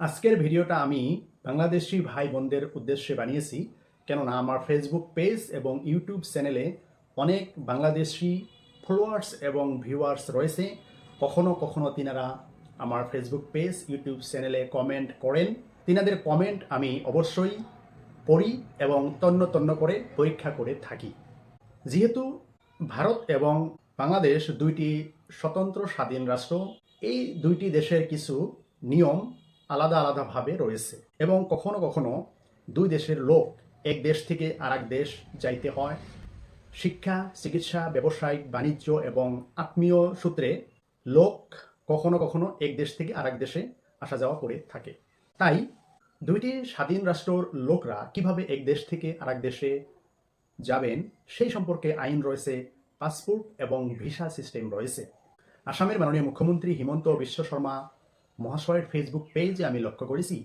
আজকের ভিডিওটা আমি বাংলাদেশি ভাই বোনদের উদ্দেশ্যে বানিয়েছি, কেননা আমার ফেসবুক পেজ এবং ইউটিউব চ্যানেলে অনেক বাংলাদেশি ফলোয়ার্স এবং ভিউয়ার্স রয়েছে। কখনো কখনো তিনারা আমার ফেসবুক পেজ ইউটিউব চ্যানেলে কমেন্ট করেন। তিনাদের কমেন্ট আমি অবশ্যই পড়ি এবং তন্ন তন্ন করে পরীক্ষা করে থাকি। যেহেতু ভারত এবং বাংলাদেশ দুইটি স্বতন্ত্র স্বাধীন রাষ্ট্র, এই দুইটি দেশের কিছু নিয়ম আলাদা আলাদাভাবে রয়েছে এবং কখনো কখনো দুই দেশের লোক এক দেশ থেকে আরেক দেশ যাইতে হয়। শিক্ষা, চিকিৎসা, ব্যবসায়িক, বাণিজ্য এবং আত্মীয় সূত্রে লোক কখনো কখনো এক দেশ থেকে আরেক দেশে আসা যাওয়া করে থাকে। তাই দুইটি স্বাধীন রাষ্ট্রর লোকরা কিভাবে এক দেশ থেকে আরেক দেশে যাবেন সেই সম্পর্কে আইন রয়েছে, পাসপোর্ট এবং ভিসা সিস্টেম রয়েছে। আসামের মাননীয় মুখ্যমন্ত্রী হিমন্ত বিশ্ব শর্মা মহাশয়ের ফেসবুক পেজে আমি লক্ষ্য করেছি,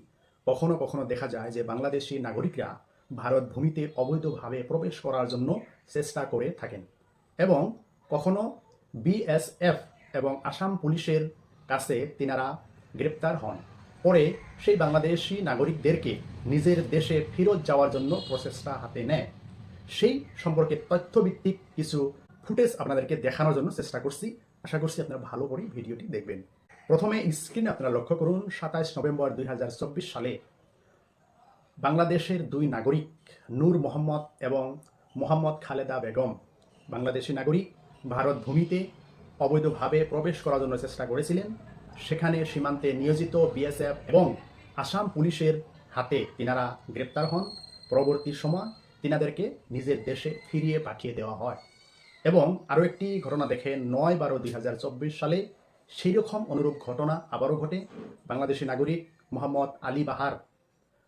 কখনো কখনো দেখা যায় যে বাংলাদেশি নাগরিকরা ভারত ভূমিতে অবৈধভাবে প্রবেশ করার জন্য চেষ্টা করে থাকেন এবং কখনো বিএসএফ এবং আসাম পুলিশের কাছে তিনারা গ্রেপ্তার হন। পরে সেই বাংলাদেশি নাগরিকদেরকে নিজের দেশে ফেরত যাওয়ার জন্য প্রচেষ্টা হাতে নেয়। সেই সম্পর্কে তথ্যভিত্তিক কিছু ফুটেজ আপনাদেরকে দেখানোর জন্য চেষ্টা করছি। আশা করছি আপনারা ভালো করে ভিডিওটি দেখবেন। প্রথমে স্ক্রিনে আপনারা লক্ষ্য করুন, 27 নভেম্বর 2024 সালে বাংলাদেশের দুই নাগরিক নূর মোহাম্মদ এবং মোহাম্মদ খালেদা বেগম, বাংলাদেশি নাগরিক, ভারত ভূমিতে অবৈধভাবে প্রবেশ করার জন্য চেষ্টা করেছিলেন। সেখানে সীমান্তে নিয়োজিত বিএসএফ এবং আসাম পুলিশের হাতে তিনারা গ্রেপ্তার হন। পরবর্তী সময় তিনাদেরকে নিজের দেশে ফিরিয়ে পাঠিয়ে দেওয়া হয়। এবং আরও একটি ঘটনা দেখেন, 9/12/2024 সালে সেই রকম অনুরূপ ঘটনা আবারও ঘটে। বাংলাদেশি নাগরিক মোহাম্মদ আলী বাহার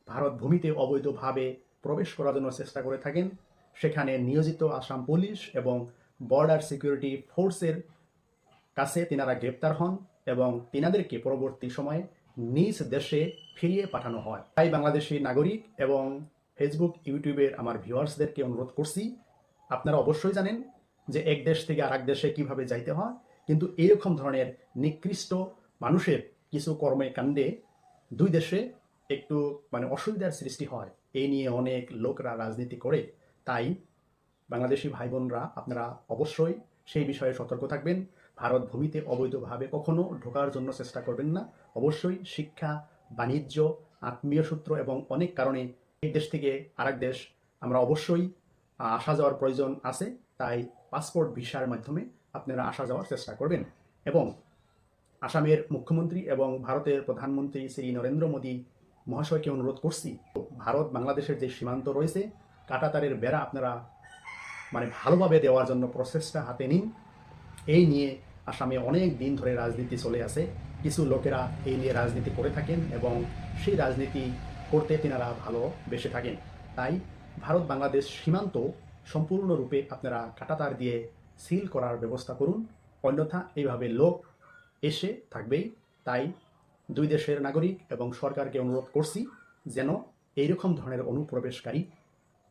ভারত ভূমিতে অবৈধভাবে প্রবেশ করার জন্য চেষ্টা করে থাকেন। সেখানে নিয়োজিত আসাম পুলিশ এবং বর্ডার সিকিউরিটি ফোর্সের কাছে তিনারা গ্রেপ্তার হন এবং তিনাদেরকে পরবর্তী সময়ে নিজ দেশে ফিরিয়ে পাঠানো হয়। তাই বাংলাদেশি নাগরিক এবং ফেসবুক ইউটিউবের আমার ভিউয়ার্সদেরকে অনুরোধ করছি, আপনারা অবশ্যই জানেন যে এক দেশ থেকে আরেক দেশে কিভাবে যাইতে হয়, কিন্তু এরকম ধরনের নিকৃষ্ট মানুষের কিছু কর্মে কাণ্ডে দুই দেশে একটু অসুবিধার সৃষ্টি হয়। এই নিয়ে অনেক লোকরা রাজনীতি করে। তাই বাংলাদেশি ভাই বোনরা আপনারা অবশ্যই সেই বিষয়ে সতর্ক থাকবেন। ভারত ভূমিতে অবৈধভাবে কখনো ঢোকার জন্য চেষ্টা করবেন না। অবশ্যই শিক্ষা, বাণিজ্য, আত্মীয় সূত্র এবং অনেক কারণে এক দেশ থেকে আরেক দেশ আমরা অবশ্যই আসা যাওয়ার প্রয়োজন আছে। তাই পাসপোর্ট ভিসার মাধ্যমে আপনারা আসা যাওয়ার চেষ্টা করবেন। এবং আসামের মুখ্যমন্ত্রী এবং ভারতের প্রধানমন্ত্রী শ্রী নরেন্দ্র মোদী মহাশয়কে অনুরোধ করছি, ভারত বাংলাদেশের যে সীমান্ত রয়েছে কাঁটাতারের বেড়া আপনারা ভালোভাবে দেওয়ার জন্য প্রচেষ্টা হাতে নিন। এই নিয়ে আসামে অনেক দিন ধরে রাজনীতি চলে আসে। কিছু লোকেরা এই নিয়ে রাজনীতি করে থাকেন এবং সেই রাজনীতি করতে তিনারা ভালোবেসে থাকেন। তাই ভারত বাংলাদেশ সীমান্ত সম্পূর্ণরূপে আপনারা কাঁটাতার দিয়ে সিল করার ব্যবস্থা করুন, অন্যথা এইভাবে লোক এসে থাকবেই। তাই দুই দেশের নাগরিক এবং সরকারকে অনুরোধ করছি যেন এইরকম ধরনের অনুপ্রবেশকারী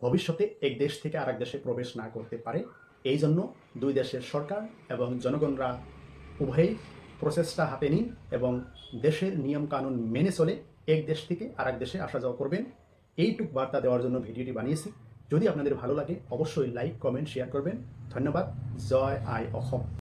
ভবিষ্যতে এক দেশ থেকে আরেক দেশে প্রবেশ না করতে পারে। এই জন্য দুই দেশের সরকার এবং জনগণরা উভয়ই প্রচেষ্টা হাতে নিন এবং দেশের নিয়মকানুন মেনে চলে এক দেশ থেকে আরেক দেশে আসা যাওয়া করবেন। এইটুক বার্তা দেওয়ার জন্য ভিডিওটি বানিয়েছি। যদি আপনাদের ভালো লাগে অবশ্যই লাইক, কমেন্ট, শেয়ার করবেন। ধন্যবাদ। জয় আই অসম।